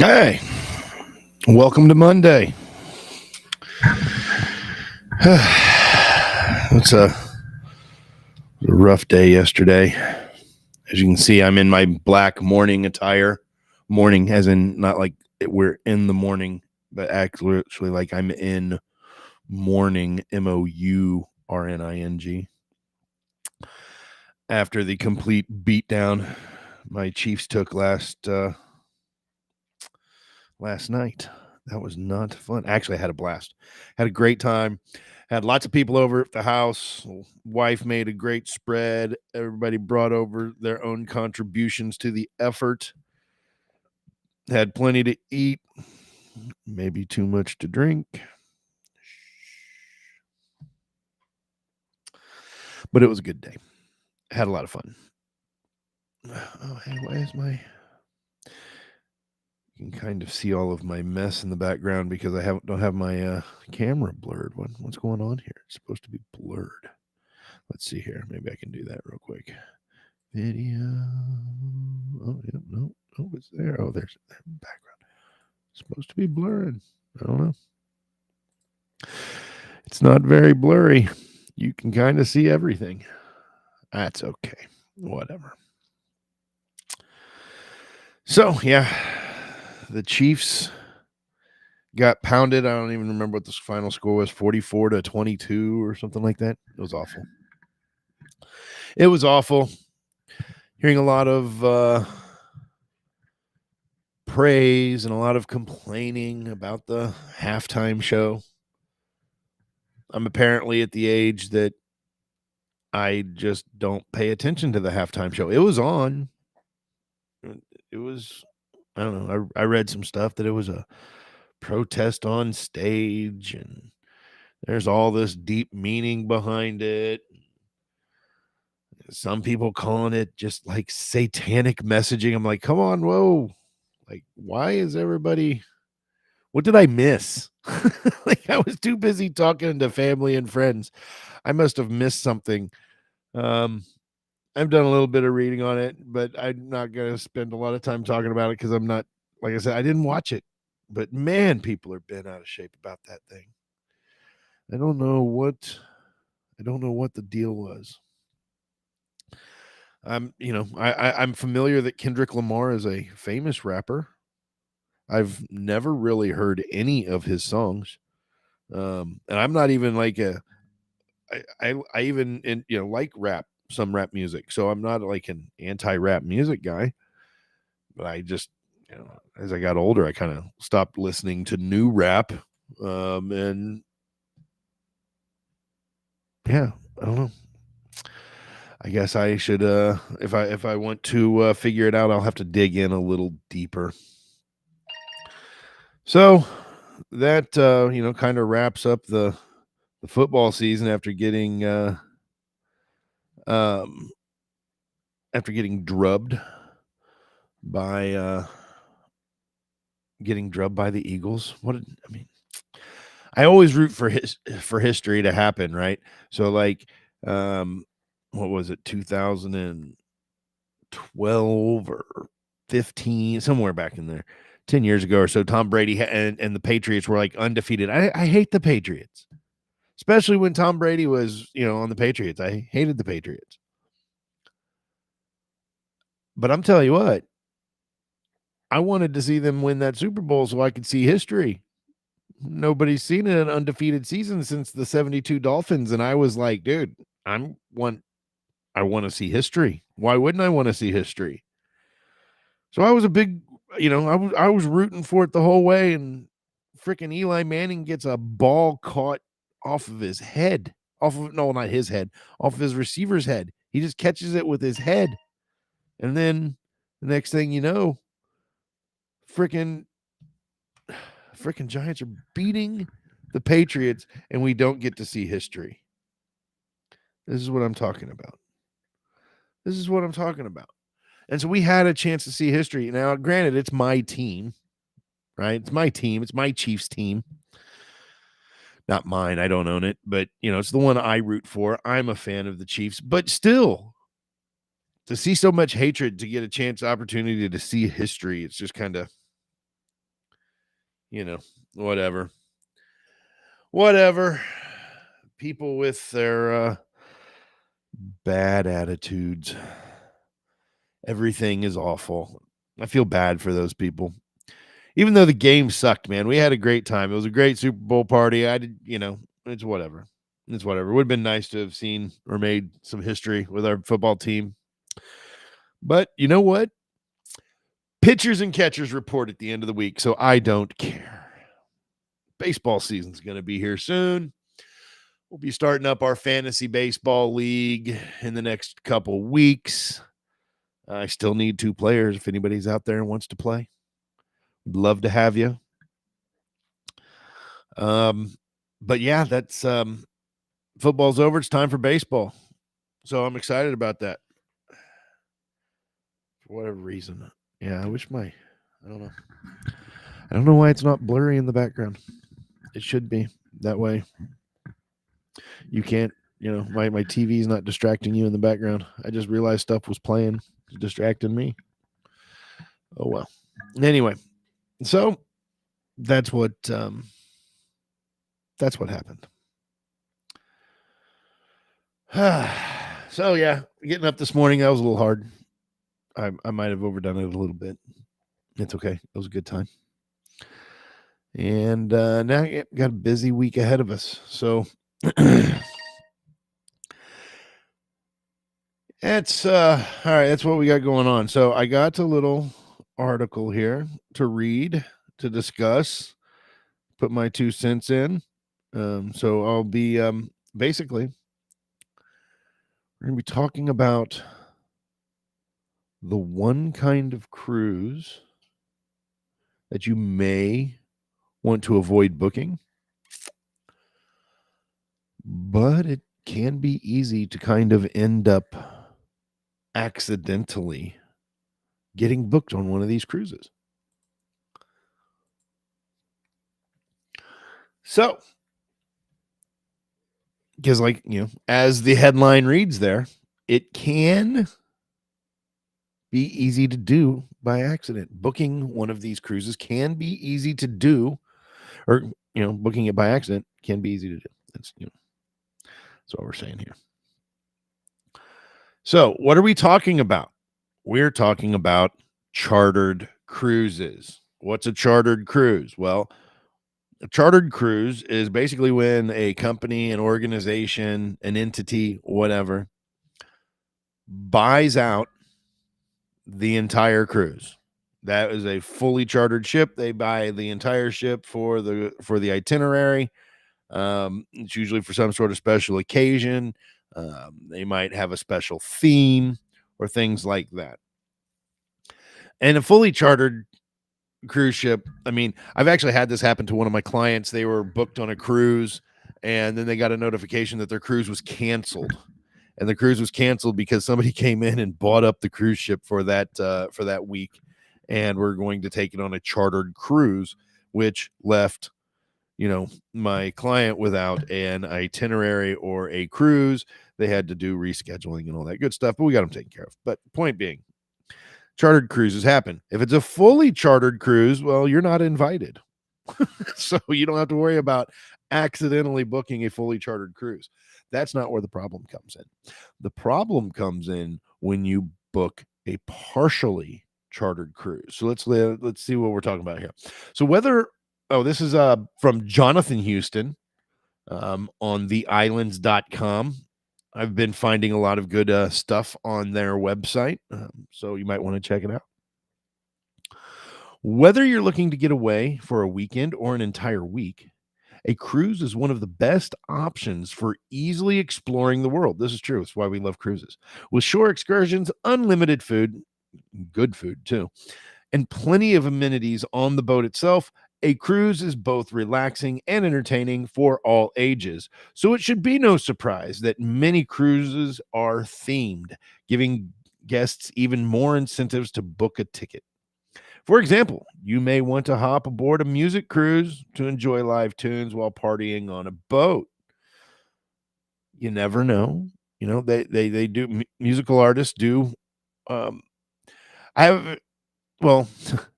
Hey, welcome to Monday. It's a rough day yesterday. As you can see, I'm in my black morning attire. Morning, as in not like we're in the morning, but actually like I'm in mourning, MOURNING. After the complete beatdown my Chiefs took last night. That was not fun. Actually, I had a blast. Had a great time. Had lots of people over at the house. Wife made a great spread. Everybody brought over their own contributions to the effort. Had plenty to eat, maybe too much to drink. But it was a good day. Had a lot of fun. Oh, hey, why is my... You can kind of see all of my mess in the background because I don't have my camera blurred. What's going on here? It's supposed to be blurred. Let's see here. Maybe I can do that real quick. Video. Oh, yeah, no, it's there. Oh, there's the background. It's supposed to be blurred. I don't know. It's not very blurry. You can kind of see everything. That's okay. Whatever. So, yeah, the Chiefs got pounded. I don't even remember what the final score was, 44-22 or something like that. It was awful. It was awful. Hearing a lot of praise and a lot of complaining about the halftime show. I'm apparently at the age that I just don't pay attention to the halftime show. It was on. It was, I don't know. I read some stuff that it was a protest on stage and there's all this deep meaning behind it. Some people calling it just like satanic messaging. I'm like, come on, whoa. Like, why is everybody... What did I miss? Like, I was too busy talking to family and friends. I must have missed something. I've done a little bit of reading on it, but I'm not going to spend a lot of time talking about it because I'm not, like I said, I didn't watch it. But man, people are bent out of shape about that thing. I don't know what the deal was. I'm familiar that Kendrick Lamar is a famous rapper. I've never really heard any of his songs. And I'm not even like I even like some rap music. So I'm not like an anti-rap music guy. But I just, as I got older, I kind of stopped listening to new rap. And yeah, I don't know. I guess I should, if I want to figure it out, I'll have to dig in a little deeper. So that kind of wraps up the football season after getting drubbed by the Eagles. I always root for history to happen, right? So like what was it, 2012 or 15, somewhere back in there, 10 years ago or so, Tom Brady and the Patriots were like undefeated. I hate the Patriots, especially when Tom Brady was, on the Patriots. I hated the Patriots. But I'm telling you what, I wanted to see them win that Super Bowl so I could see history. Nobody's seen an undefeated season since the 72 Dolphins. And I was like, dude, I want to see history. Why wouldn't I want to see history? So I was a big, I was rooting for it the whole way. And freaking Eli Manning gets a ball caught off of his head. Not his head, off of his receiver's head. He just catches it with his head. And then the next thing you know, freaking Giants are beating the Patriots, and we don't get to see history. This is what I'm talking about. And so we had a chance to see history. Now, granted, it's my team, right? It's my team. It's my Chiefs team. Not mine. I don't own it, but it's the one I root for. I'm a fan of the Chiefs, but still, to see so much hatred, to get a opportunity to see history, it's just kind of, you know, whatever. Whatever. People with their bad attitudes. Everything is awful. I feel bad for those people. Even though the game sucked, man, we had a great time. It was a great Super Bowl party. I did, it's whatever. It's whatever. It would have been nice to have seen or made some history with our football team. But you know what? Pitchers and catchers report at the end of the week, so I don't care. Baseball season's going to be here soon. We'll be starting up our fantasy baseball league in the next couple weeks. I still need 2 players if anybody's out there and wants to play. Would love to have you. But yeah, that's football's over. It's time for baseball. So I'm excited about that. For whatever reason. Yeah, I don't know. I don't know why it's not blurry in the background. It should be that way. You can't, my TV is not distracting you in the background. I just realized stuff was playing, distracting me. Oh well. Anyway, so that's what happened. So yeah, getting up this morning, that was a little hard. I might have overdone it a little bit. It's okay. It was a good time. And now got a busy week ahead of us. So that's all right. That's what we got going on. So I got a little article here to read, to discuss, put my 2 cents in. So I'll be basically, we're going to be talking about the one kind of cruise that you may want to avoid booking, but it can be easy to kind of end up accidentally getting booked on one of these cruises. So, because as the headline reads there, it can be easy to do by accident. Booking one of these cruises can be easy to do, or booking it by accident can be easy to do. That's what we're saying here. So, what are we talking about? We're talking about chartered cruises. What's a chartered cruise? Well, a chartered cruise is basically when a company, an organization, an entity, whatever, buys out the entire cruise. That is a fully chartered ship. They buy the entire ship for the itinerary. It's usually for some sort of special occasion. They might have a special theme or things like that. And a fully chartered cruise ship, I mean, I've actually had this happen to one of my clients. They were booked on a cruise, and then they got a notification that their cruise was canceled. And the cruise was canceled because somebody came in and bought up the cruise ship for that week, and we're going to take it on a chartered cruise, which left my client without an itinerary or a cruise. They had to do rescheduling and all that good stuff, but we got them taken care of. But point being, chartered cruises happen. If it's a fully chartered cruise, well, you're not invited. So you don't have to worry about accidentally booking a fully chartered cruise. That's not where the problem comes in. The problem comes in when you book a partially chartered cruise. So let's see what we're talking about here. So this is from Jonathan Houston on theislands.com. I've been finding a lot of good stuff on their website, so you might want to check it out. Whether you're looking to get away for a weekend or an entire week, a cruise is one of the best options for easily exploring the world. This is true. It's why we love cruises. With shore excursions, unlimited food, good food too, and plenty of amenities on the boat itself, a cruise is both relaxing and entertaining for all ages. So it should be no surprise that many cruises are themed, giving guests even more incentives to book a ticket. For example, you may want to hop aboard a music cruise to enjoy live tunes while partying on a boat. You never know. They do, musical artists do. I have, well,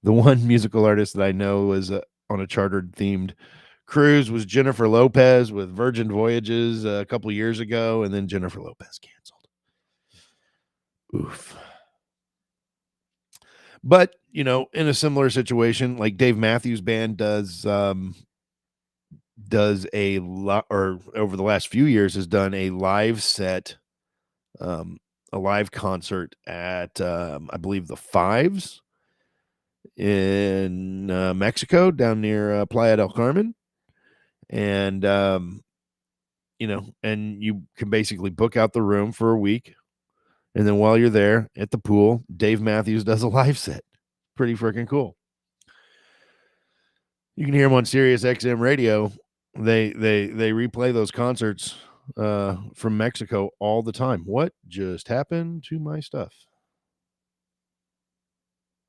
the one musical artist that I know was on a chartered themed cruise was Jennifer Lopez with Virgin Voyages a couple years ago, and then Jennifer Lopez canceled. Oof. But, in a similar situation, like Dave Matthews Band does a lot, or over the last few years has done a live set, um, a live concert at, I believe the Fives in Mexico, down near Playa del Carmen. And, and you can basically book out the room for a week. And then while you're there at the pool, Dave Matthews does a live set. Pretty freaking cool. You can hear him on Sirius XM radio. They replay those concerts from Mexico all the time. What just happened to my stuff?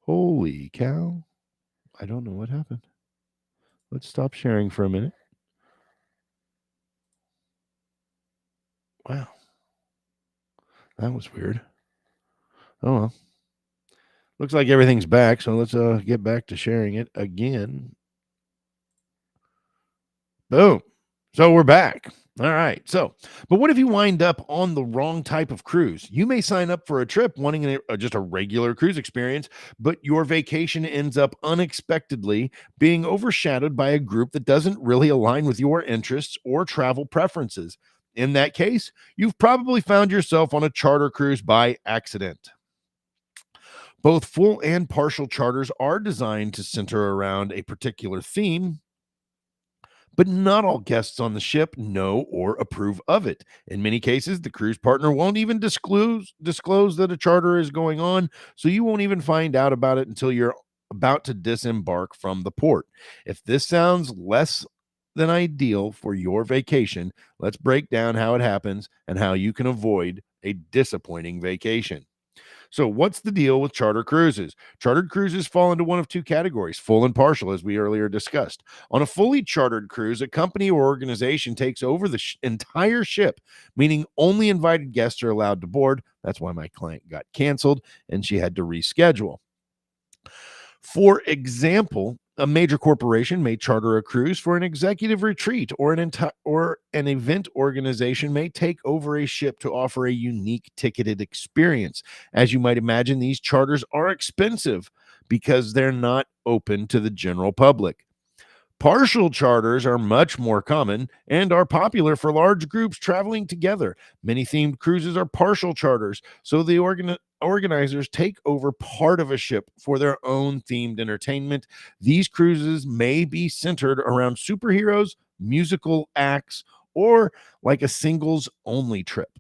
Holy cow. I don't know what happened. Let's stop sharing for a minute. Wow. That was weird. Oh well. Looks like everything's back, so let's get back to sharing it again. Boom. So we're back. All right. But what if you wind up on the wrong type of cruise? You may sign up for a trip wanting just a regular cruise experience, but your vacation ends up unexpectedly being overshadowed by a group that doesn't really align with your interests or travel preferences. In that case, you've probably found yourself on a charter cruise by accident. Both full and partial charters are designed to center around a particular theme, but not all guests on the ship know or approve of it. In many cases, the cruise partner won't even disclose that a charter is going on, so you won't even find out about it until you're about to disembark from the port. If this sounds less than ideal for your vacation, let's break down how it happens and how you can avoid a disappointing vacation. So, what's the deal with charter cruises? Chartered cruises fall into one of two categories, full and partial, as we earlier discussed. On a fully chartered cruise, a company or organization takes over the entire ship, meaning only invited guests are allowed to board. That's why my client got canceled and she had to reschedule. For example, a major corporation may charter a cruise for an executive retreat, or an event organization may take over a ship to offer a unique ticketed experience. As you might imagine, these charters are expensive because they're not open to the general public. Partial charters are much more common and are popular for large groups traveling together. Many themed cruises are partial charters, so the organizers take over part of a ship for their own themed entertainment. These cruises may be centered around superheroes, musical acts, or like a singles only trip.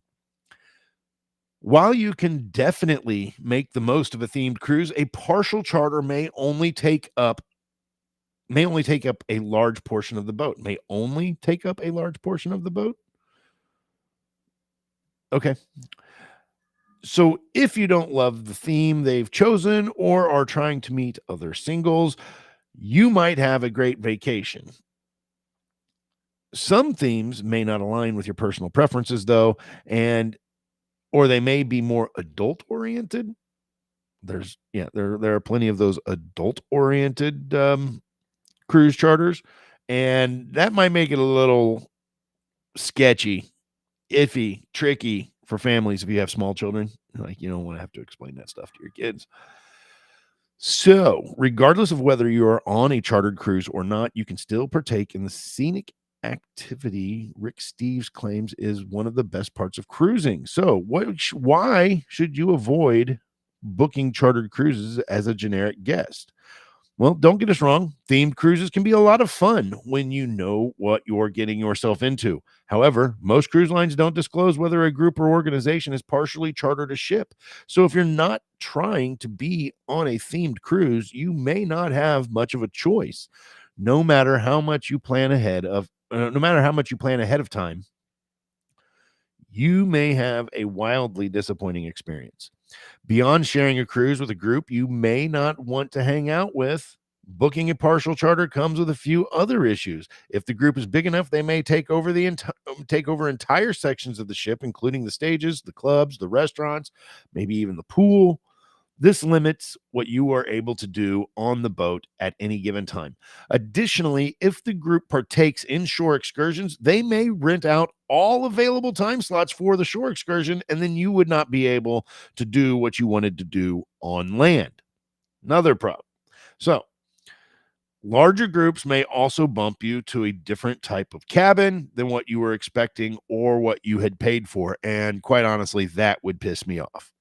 While you can definitely make the most of a themed cruise, a partial charter may only take up a large portion of the boat. May only take up a large portion of the boat? Okay. So if you don't love the theme they've chosen or are trying to meet other singles, you might have a great vacation. Some themes may not align with your personal preferences though, and or they may be more adult oriented. There are plenty of those adult oriented cruise charters, and that might make it a little sketchy, iffy, tricky for families if you have small children. Like, you don't want to have to explain that stuff to your kids. So, regardless of whether you are on a chartered cruise or not, you can still partake in the scenic activity Rick Steves claims is one of the best parts of cruising. So, why should you avoid booking chartered cruises as a generic guest? Well, don't get us wrong. Themed cruises can be a lot of fun when you know what you're getting yourself into. However, most cruise lines don't disclose whether a group or organization has partially chartered a ship. So if you're not trying to be on a themed cruise, you may not have much of a choice. No matter how much you plan ahead of time, you may have a wildly disappointing experience. Beyond sharing a cruise with a group you may not want to hang out with, booking a partial charter comes with a few other issues. If the group is big enough, they may take over entire sections of the ship, including the stages, the clubs, the restaurants, maybe even the pool. This limits what you are able to do on the boat at any given time. Additionally, if the group partakes in shore excursions, they may rent out all available time slots for the shore excursion, and then you would not be able to do what you wanted to do on land. Another problem. So, larger groups may also bump you to a different type of cabin than what you were expecting or what you had paid for. And quite honestly, that would piss me off.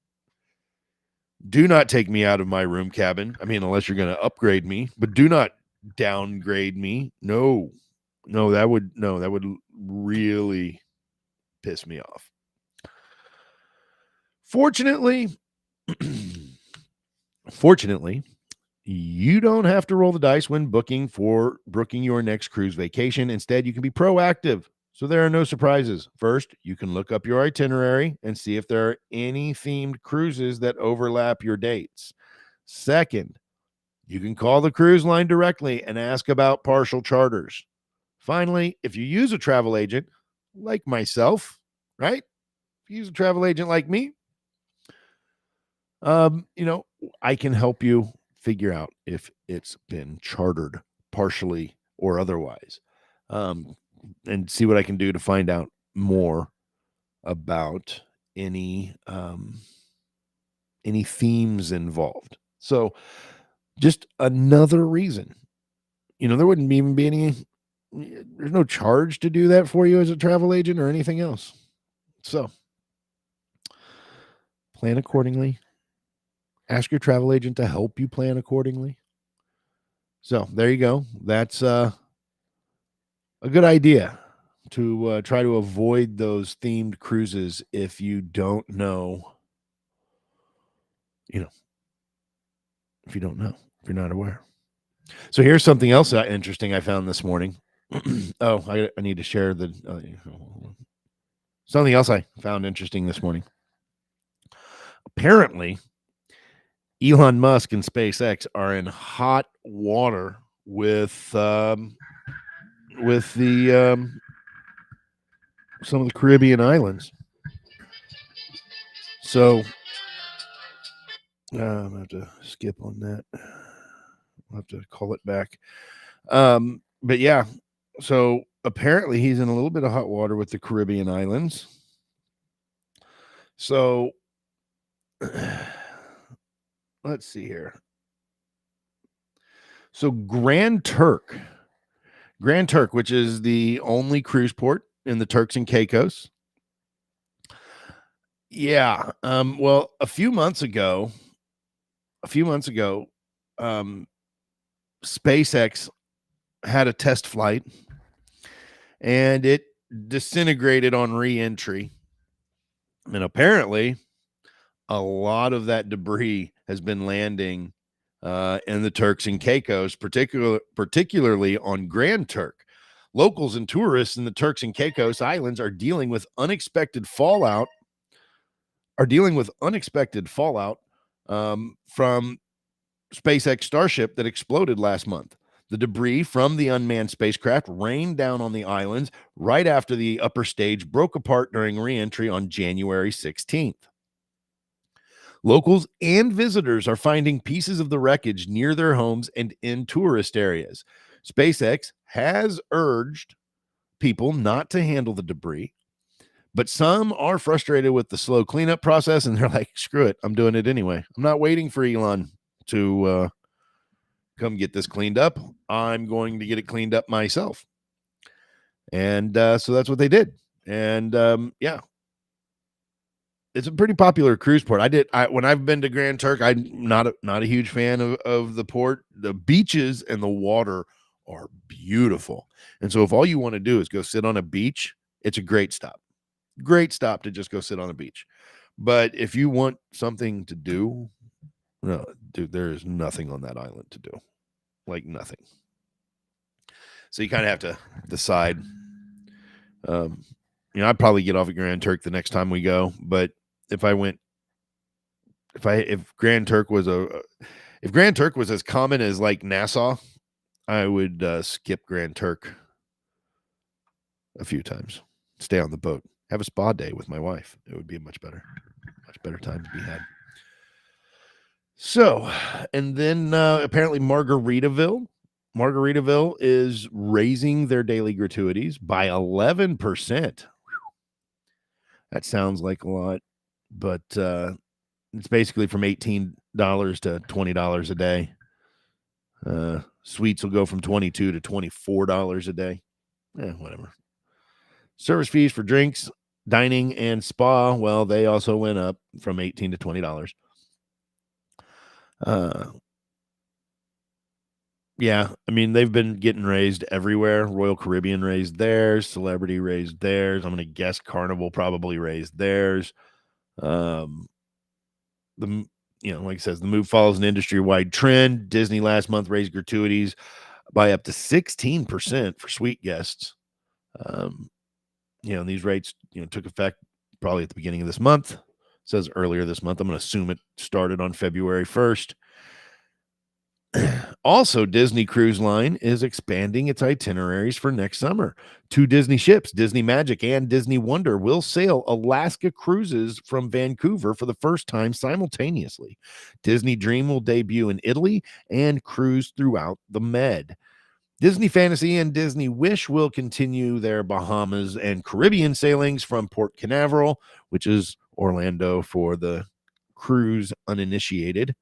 Do not take me out of my room cabin. I mean, unless you're going to upgrade me, but do not downgrade me. No, that would really piss me off. Fortunately, you don't have to roll the dice when booking your next cruise vacation. Instead, you can be proactive. So there are no surprises. First, you can look up your itinerary and see if there are any themed cruises that overlap your dates. Second, you can call the cruise line directly and ask about partial charters. Finally, if you use a travel agent like myself, right? If you use a travel agent like me, I can help you figure out if it's been chartered partially or otherwise, and see what I can do to find out more about any themes involved. So just another reason, there wouldn't even be there's no charge to do that for you as a travel agent or anything else. So plan accordingly. Ask your travel agent to help you plan accordingly. So there you go. That's a good idea to try to avoid those themed cruises if you don't know, if you're not aware. So here's something else interesting I found this morning. I need to share something else I found interesting this morning. Apparently, Elon Musk and SpaceX are in hot water with the some of the Caribbean islands. So I'm gonna have to skip on that. I'll have to call it back. But yeah, so apparently he's in a little bit of hot water with the Caribbean islands. So let's see here. So Grand Turk, which is the only cruise port in the Turks and Caicos. Yeah. Well, a few months ago, SpaceX had a test flight and it disintegrated on re-entry. And apparently a lot of that debris has been landing in the Turks and Caicos, particularly on Grand Turk. Locals and tourists in the Turks and Caicos Islands are dealing with unexpected fallout from SpaceX Starship that exploded last month. The debris from the unmanned spacecraft rained down on the islands right after the upper stage broke apart during re-entry on January 16th. Locals and visitors are finding pieces of the wreckage near their homes and in tourist areas. SpaceX has urged people not to handle the debris, but some are frustrated with the slow cleanup process, and they're like, screw it, I'm doing it anyway. I'm not waiting for Elon to come get this cleaned up. I'm going to get it cleaned up myself. And so that's what they did. And yeah, it's a pretty popular cruise port. When I've been to Grand Turk, I'm not a huge fan of the port. The beaches and the water are beautiful. And so if all you want to do is go sit on a beach, it's a great stop. Great stop to just go sit on a beach. But if you want something to do, no, dude, there is nothing on that island to do. Like nothing. So you kind of have to decide. I'd probably get off at Grand Turk the next time we go, but if Grand Turk was as common as like Nassau, I would skip Grand Turk a few times, stay on the boat, have a spa day with my wife. It would be a much better time to be had. So, and then apparently Margaritaville is raising their daily gratuities by 11%. That sounds like a lot, but it's basically from $18 to $20 a day. Suites will go from $22 to $24 a day. Whatever. Service fees for drinks, dining, and spa, well, they also went up from $18 to $20. Yeah, I mean, they've been getting raised everywhere. Royal Caribbean raised theirs, Celebrity raised theirs. I'm going to guess Carnival probably raised theirs. Um, like it says, the move follows an industry-wide trend. Disney last month raised gratuities by up to 16% for suite guests. And these rates, took effect probably at the beginning of this month. It says earlier this month. I'm going to assume it started on February 1st. Also, Disney Cruise Line is expanding its itineraries for next summer. 2 Disney ships, Disney Magic and Disney Wonder, will sail Alaska cruises from Vancouver for the first time simultaneously. Disney Dream will debut in Italy and cruise throughout the Med. Disney Fantasy and Disney Wish will continue their Bahamas and Caribbean sailings from Port Canaveral, which is Orlando for the cruise uninitiated,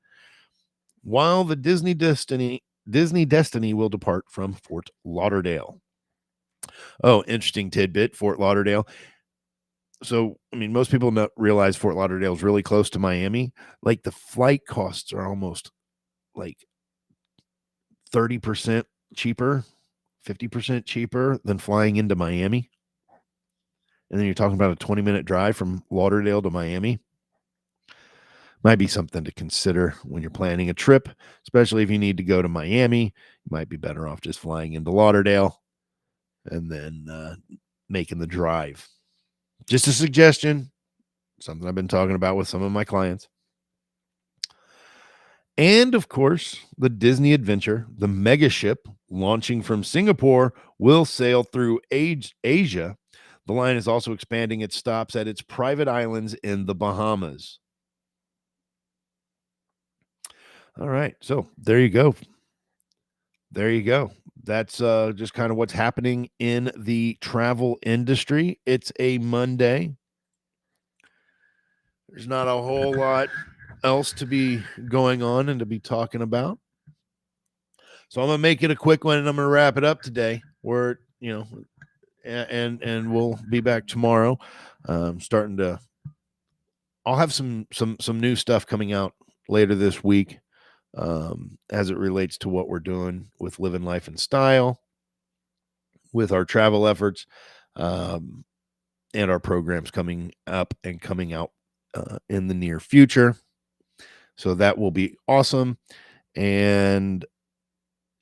while the Disney Destiny will depart from Fort Lauderdale. Oh, interesting tidbit, Fort Lauderdale. So, I mean, most people don't realize Fort Lauderdale is really close to Miami. Like, the flight costs are almost like 30% cheaper, 50% cheaper than flying into Miami. And then you're talking about a 20-minute drive from Lauderdale to Miami. Might be something to consider when you're planning a trip, especially if you need to go to Miami. You might be better off just flying into Lauderdale and then making the drive. Just a suggestion, something I've been talking about with some of my clients. And of course, the Disney Adventure, the mega ship launching from Singapore, will sail through Asia. The line is also expanding its stops at its private islands in the Bahamas. All right. So there you go. That's just kind of what's happening in the travel industry. It's a Monday. There's not a whole lot else to be going on and to be talking about. So I'm going to make it a quick one and I'm going to wrap it up today. And we'll be back tomorrow. I'll have some new stuff coming out later this week as it relates to what we're doing with Living Life in Style, with our travel efforts, and our programs coming up and coming out in the near future. So that will be awesome. And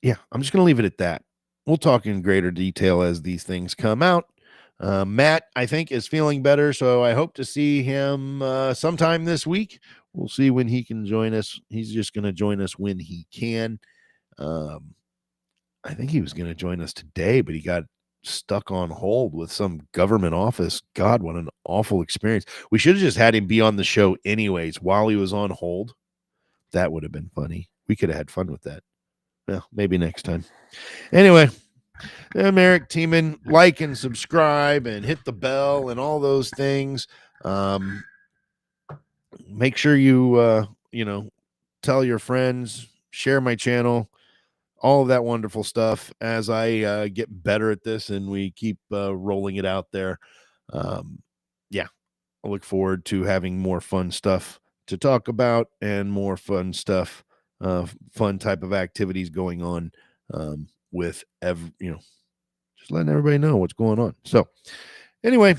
yeah, I'm just going to leave it at that. We'll talk in greater detail as these things come out. Matt, I think, is feeling better, so I hope to see him sometime this week. We'll see when he can join us. He's just going to join us when he can. I think he was going to join us today, but he got stuck on hold with some government office. God, what an awful experience. We should have just had him be on the show anyways while he was on hold. That would have been funny. We could have had fun with that. Well, maybe next time. Anyway, I'm Eric Tiemann. Like and subscribe and hit the bell and all those things. Make sure you, tell your friends, share my channel, all of that wonderful stuff as I get better at this and we keep rolling it out there. Yeah, I look forward to having more fun stuff to talk about and more fun stuff, fun type of activities going on with just letting everybody know what's going on. So anyway,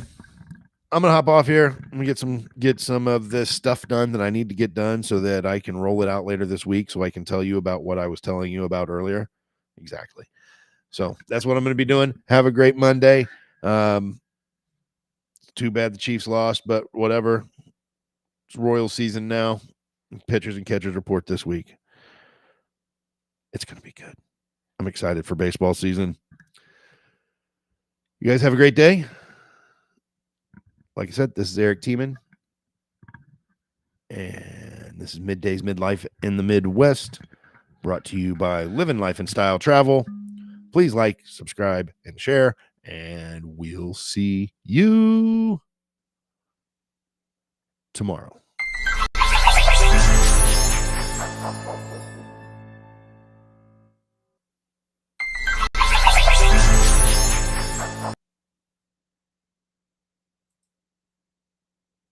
I'm gonna hop off here. I'm gonna get some of this stuff done that I need to get done so that I can roll it out later this week so I can tell you about what I was telling you about earlier. Exactly. So that's what I'm gonna be doing. Have a great Monday. Too bad the Chiefs lost, but whatever. It's Royal season now. Pitchers and catchers report this week. It's gonna be good. I'm excited for baseball season. You guys have a great day. Like I said, this is Eric Tiemann. And And this is Middays Midlife in the Midwest, brought to you by Living Life and Style Travel. Please like, subscribe, and share, and we'll see you tomorrow.